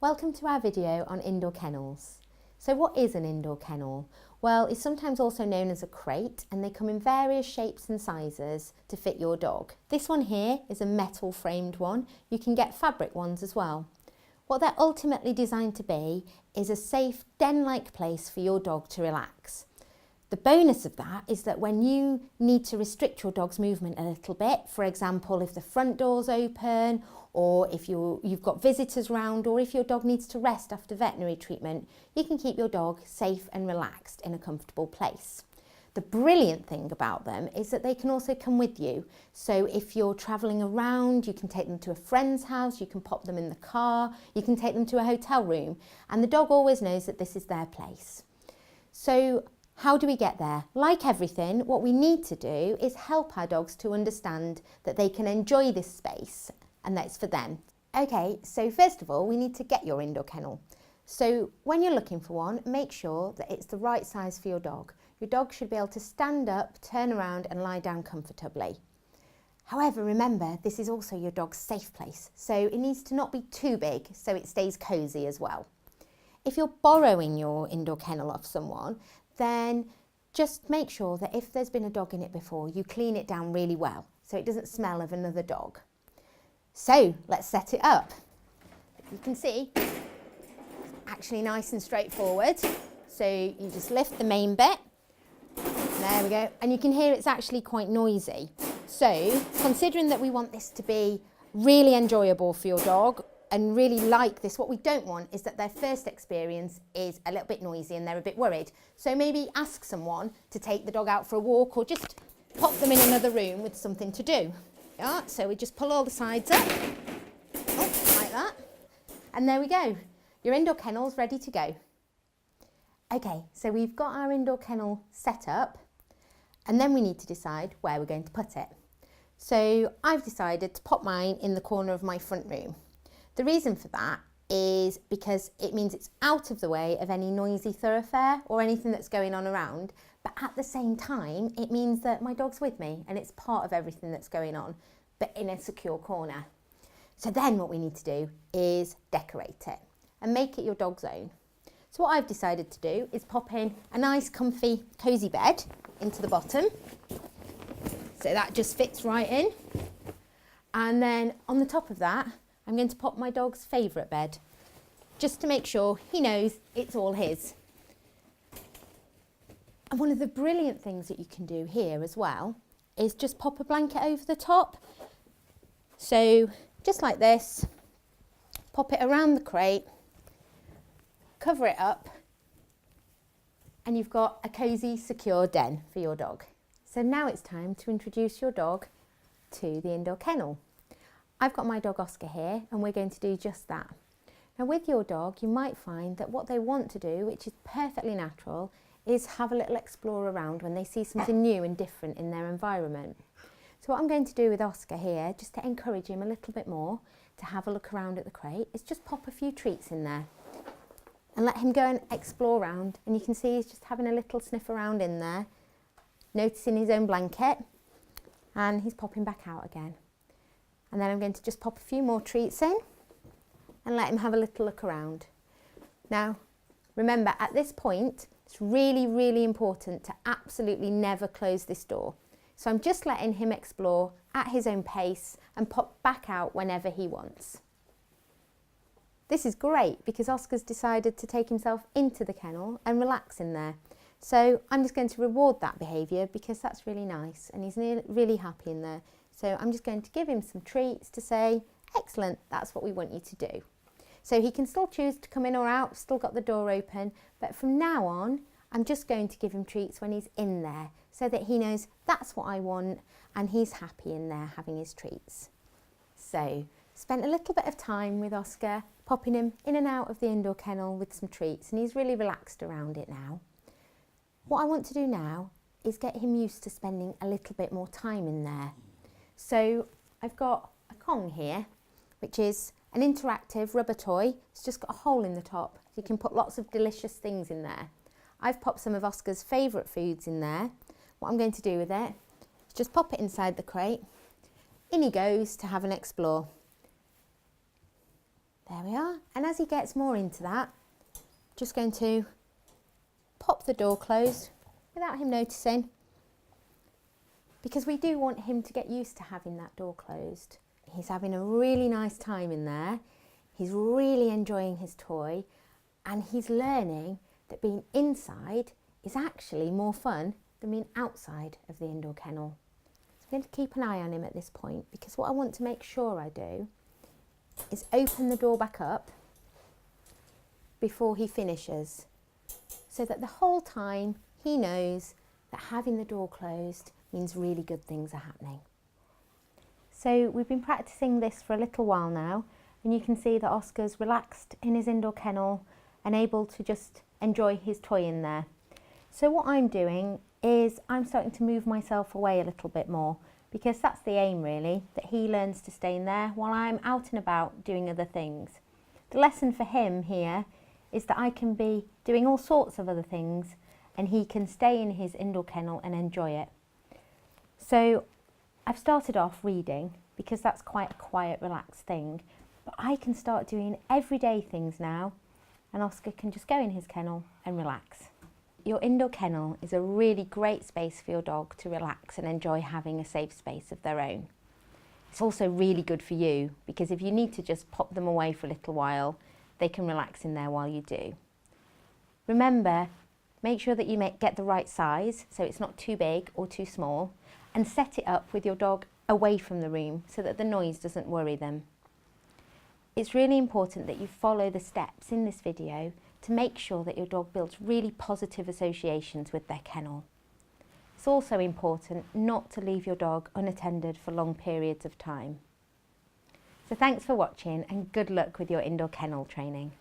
Welcome to our video on indoor kennels. So what is an indoor kennel? Well, it's sometimes also known as a crate, and they come in various shapes and sizes to fit your dog. This one here is a metal framed one. You can get fabric ones as well. What they're ultimately designed to be is a safe den-like place for your dog to relax. The bonus of that is that when you need to restrict your dog's movement a little bit, for example, if the front door's open, or if you've got visitors round, or if your dog needs to rest after veterinary treatment, you can keep your dog safe and relaxed in a comfortable place. The brilliant thing about them is that they can also come with you. So if you're travelling around, you can take them to a friend's house, you can pop them in the car, you can take them to a hotel room, and the dog always knows that this is their place. So how do we get there? Like everything, what we need to do is help our dogs to understand that they can enjoy this space and that it's for them. Okay, so first of all, we need to get your indoor kennel. So when you're looking for one, make sure that it's the right size for your dog. Your dog should be able to stand up, turn around and lie down comfortably. However, remember, this is also your dog's safe place, so it needs to not be too big so it stays cosy as well. If you're borrowing your indoor kennel off someone, then just make sure that if there's been a dog in it before, you clean it down really well so it doesn't smell of another dog. So let's set it up. You can see it's actually nice and straightforward. So you just lift the main bit. There we go. And you can hear it's actually quite noisy. So considering that we want this to be really enjoyable for your dog and really like this, what we don't want is that their first experience is a little bit noisy and they're a bit worried. So maybe ask someone to take the dog out for a walk or just pop them in another room with something to do. Yeah, so we just pull all the sides up, like that. And there we go. Your indoor kennel's ready to go. Okay, so we've got our indoor kennel set up and then we need to decide where we're going to put it. So I've decided to pop mine in the corner of my front room. The reason for that is because it means it's out of the way of any noisy thoroughfare or anything that's going on around, but at the same time it means that my dog's with me and it's part of everything that's going on, but in a secure corner. So then what we need to do is decorate it and make it your dog's own. So what I've decided to do is pop in a nice comfy cosy bed into the bottom, so that just fits right in, and then on the top of that I'm going to pop my dog's favourite bed, just to make sure he knows it's all his. And one of the brilliant things that you can do here as well is just pop a blanket over the top. So just like this, pop it around the crate, cover it up, and you've got a cosy, secure den for your dog. So now it's time to introduce your dog to the indoor kennel. I've got my dog Oscar here and we're going to do just that. Now with your dog you might find that what they want to do, which is perfectly natural, is have a little explore around when they see something new and different in their environment. So what I'm going to do with Oscar here, just to encourage him a little bit more to have a look around at the crate, is just pop a few treats in there and let him go and explore around. And you can see he's just having a little sniff around in there, noticing his own blanket, and he's popping back out again. And then I'm going to just pop a few more treats in and let him have a little look around. Now, remember at this point, it's really, really important to absolutely never close this door. So I'm just letting him explore at his own pace and pop back out whenever he wants. This is great because Oscar's decided to take himself into the kennel and relax in there. So I'm just going to reward that behaviour because that's really nice and he's really happy in there. So I'm just going to give him some treats to say, excellent, that's what we want you to do. So he can still choose to come in or out, still got the door open, but from now on, I'm just going to give him treats when he's in there so that he knows that's what I want and he's happy in there having his treats. So spent a little bit of time with Oscar, popping him in and out of the indoor kennel with some treats, and he's really relaxed around it now. What I want to do now is get him used to spending a little bit more time in there. So I've got a Kong here, which is an interactive rubber toy. It's just got a hole in the top. So you can put lots of delicious things in there. I've popped some of Oscar's favourite foods in there. What I'm going to do with it is just pop it inside the crate. In he goes to have an explore. There we are. And as he gets more into that, just going to pop the door closed without him noticing, because we do want him to get used to having that door closed. He's having a really nice time in there. He's really enjoying his toy, and he's learning that being inside is actually more fun than being outside of the indoor kennel. So I'm going to keep an eye on him at this point, because what I want to make sure I do is open the door back up before he finishes, so that the whole time he knows that having the door closed means really good things are happening. So we've been practicing this for a little while now, and you can see that Oscar's relaxed in his indoor kennel and able to just enjoy his toy in there. So what I'm doing is I'm starting to move myself away a little bit more, because that's the aim really, that he learns to stay in there while I'm out and about doing other things. The lesson for him here is that I can be doing all sorts of other things and he can stay in his indoor kennel and enjoy it. So I've started off reading, because that's quite a quiet, relaxed thing, but I can start doing everyday things now, and Oscar can just go in his kennel and relax. Your indoor kennel is a really great space for your dog to relax and enjoy having a safe space of their own. It's also really good for you, because if you need to just pop them away for a little while, they can relax in there while you do. Remember, make sure that you get the right size, so it's not too big or too small, and set it up with your dog away from the room so that the noise doesn't worry them. It's really important that you follow the steps in this video to make sure that your dog builds really positive associations with their kennel. It's also important not to leave your dog unattended for long periods of time. So thanks for watching, and good luck with your indoor kennel training.